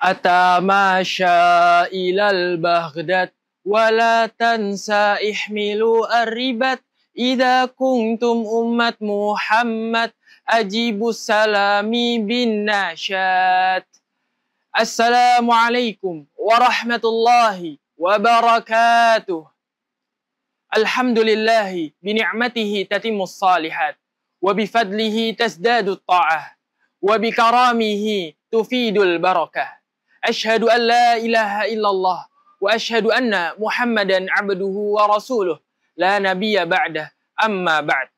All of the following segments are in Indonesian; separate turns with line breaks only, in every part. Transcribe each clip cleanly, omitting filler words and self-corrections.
Atamasha ilal Baghdad wala tansa ihmilu arribat idza kuntum ummat Muhammad ajibus salami bin nasyad. Assalamualaikum warahmatullahi wabarakatuh. Alhamdulillahi bini'matihi tatimmus salihat wa bifadlihi tasdadu ta'ah wa bikaramihi tufidul barakah. Ashhadu an la ilaha illallah wa ashhadu anna Muhammadan abduhu wa rasuluh la nabiyya ba'dah amma ba'd.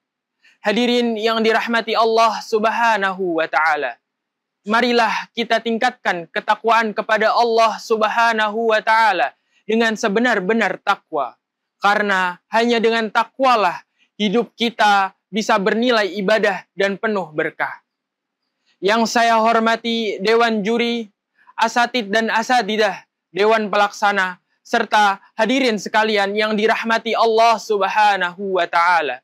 Hadirin yang dirahmati Allah Subhanahu wa taala. Marilah kita tingkatkan ketakwaan kepada Allah Subhanahu wa taala dengan sebenar-benar takwa. Karena hanya dengan takwalah hidup kita bisa bernilai ibadah dan penuh berkah. Yang saya hormati Dewan Juri, asatid dan asatidah, Dewan Pelaksana, serta hadirin sekalian yang dirahmati Allah Subhanahu wa taala.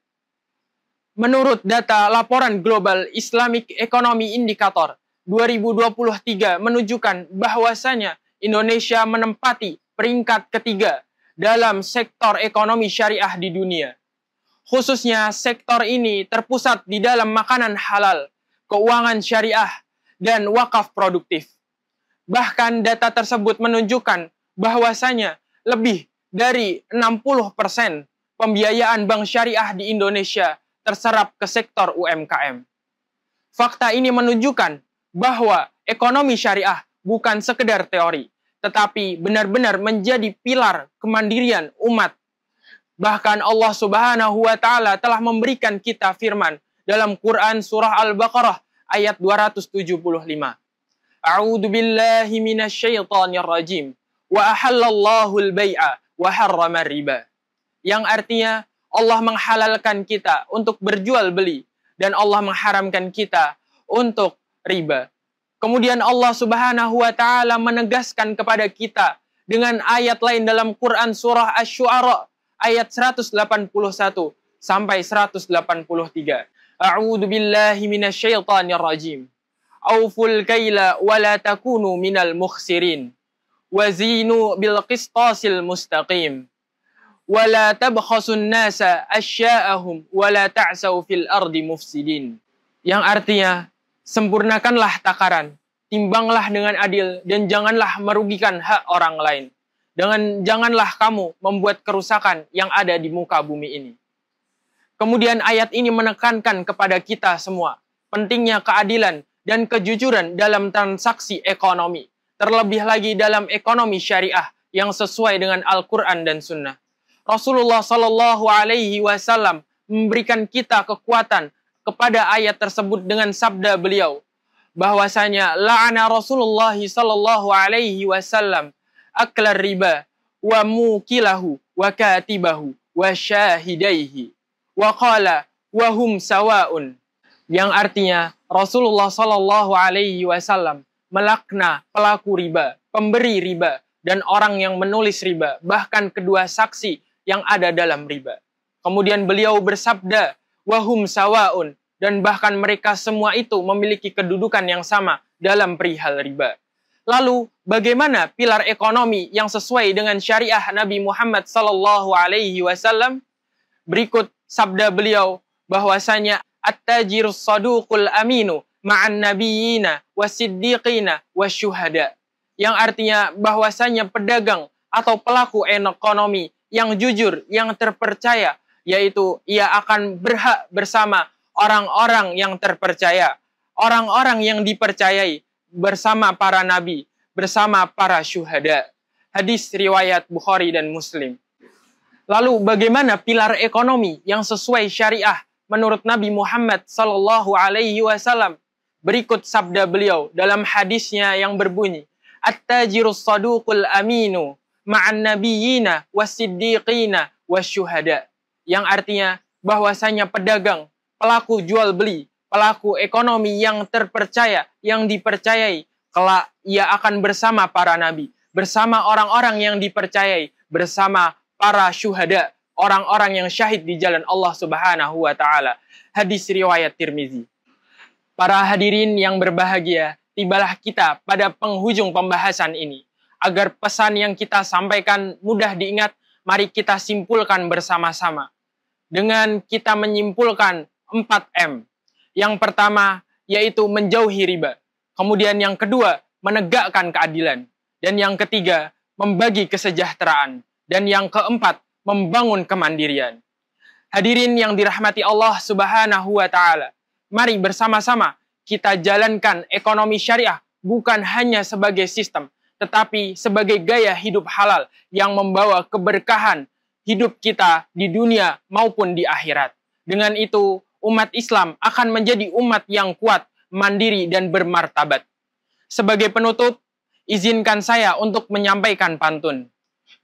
Menurut data Laporan Global Islamic Economy Indicator 2023 menunjukkan bahwasanya Indonesia menempati peringkat ketiga dalam sektor ekonomi syariah di dunia. Khususnya sektor ini terpusat di dalam makanan halal, keuangan syariah, dan wakaf produktif. Bahkan data tersebut menunjukkan bahwasanya lebih dari 60% pembiayaan bank syariah di Indonesia terserap ke sektor UMKM. Fakta ini menunjukkan bahwa ekonomi syariah bukan sekedar teori, tetapi benar-benar menjadi pilar kemandirian umat. Bahkan Allah Subhanahu wa taala telah memberikan kita firman dalam Quran surah Al-Baqarah ayat 275. A'udzu billahi minasyaitonir rajim. Wa ahallallahu al-bai'a wa harrama riba. Yang artinya Allah menghalalkan kita untuk berjual beli dan Allah mengharamkan kita untuk riba. Kemudian Allah Subhanahu wa taala menegaskan kepada kita dengan ayat lain dalam Quran surah Asy-Syu'ara ayat 181 sampai 183. A'udzu billahi minasyaitonir rajim. Auful kaila wa la takunu minal mukhsirin wazinu bil qistasil mustaqim wa la tabkhasun nasa asya'ahum wa la ta'sau fil ardi mufsidin. Yang artinya, sempurnakanlah takaran, timbanglah dengan adil, dan janganlah merugikan hak orang lain. Janganlah kamu membuat kerusakan yang ada di muka bumi ini. Kemudian ayat ini menekankan kepada kita semua pentingnya keadilan dan kejujuran dalam transaksi ekonomi. Terlebih lagi dalam ekonomi syariah yang sesuai dengan Al-Quran dan Sunnah. Rasulullah Sallallahu Alaihi Wasallam memberikan kita kekuatan kepada ayat tersebut dengan sabda beliau, bahwasanya la'ana Rasulullah Sallallahu Alaihi Wasallam aklar riba wa mukilahu wa katibahu wa syahidaihi wa qala wa hum sawa'un. Yang artinya Rasulullah Sallallahu Alaihi Wasallam melaknat pelaku riba, pemberi riba, dan orang yang menulis riba, bahkan kedua saksi yang ada dalam riba. Kemudian beliau bersabda, wahum sawaun, dan bahkan mereka semua itu memiliki kedudukan yang sama dalam perihal riba. Lalu, bagaimana pilar ekonomi yang sesuai dengan syariah Nabi Muhammad Sallallahu Alaihi Wasallam? Berikut sabda beliau bahwasanya at-tajirus saduqul aminu ma'an nabiyina wasiddiqina wasyuhada. Yang artinya bahwasanya pedagang atau pelaku ekonomi yang jujur, yang terpercaya, yaitu ia akan berhak bersama orang-orang yang terpercaya, orang-orang yang dipercayai bersama para nabi, bersama para syuhada. Hadis riwayat Bukhari dan Muslim. Lalu bagaimana pilar ekonomi yang sesuai syariah menurut Nabi Muhammad Sallallahu Alaihi Wasallam? Berikut sabda beliau dalam hadisnya yang berbunyi, at-tajirus saduqul aminu ma'an nabiyina wasiddiqina wasyuhada. Yang artinya bahwasanya pedagang, pelaku jual beli, pelaku ekonomi yang terpercaya, yang dipercayai, kelak ia akan bersama para nabi, bersama orang-orang yang dipercayai, bersama para syuhada, orang-orang yang syahid di jalan Allah Subhanahu wa taala. Hadis riwayat Tirmizi. Para hadirin yang berbahagia, tibalah kita pada penghujung pembahasan ini. Agar pesan yang kita sampaikan mudah diingat, mari kita simpulkan bersama-sama. Dengan kita menyimpulkan 4M. Yang pertama, yaitu menjauhi riba. Kemudian yang kedua, menegakkan keadilan. Dan yang ketiga, membagi kesejahteraan. Dan yang keempat, membangun kemandirian. Hadirin yang dirahmati Allah Subhanahu wa Ta'ala, mari bersama-sama kita jalankan ekonomi syariah bukan hanya sebagai sistem, tetapi sebagai gaya hidup halal yang membawa keberkahan hidup kita di dunia maupun di akhirat. Dengan itu, umat Islam akan menjadi umat yang kuat, mandiri, dan bermartabat. Sebagai penutup, izinkan saya untuk menyampaikan pantun.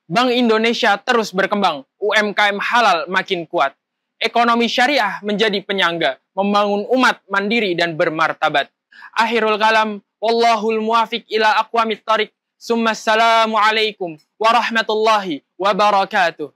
Bank Indonesia terus berkembang, UMKM halal makin kuat. Ekonomi syariah menjadi penyangga, membangun umat mandiri dan bermartabat. Akhirul kalam, wallahul muwafiq ila aqwamit thariq. Summa assalamu alaikum warahmatullahi wabarakatuh.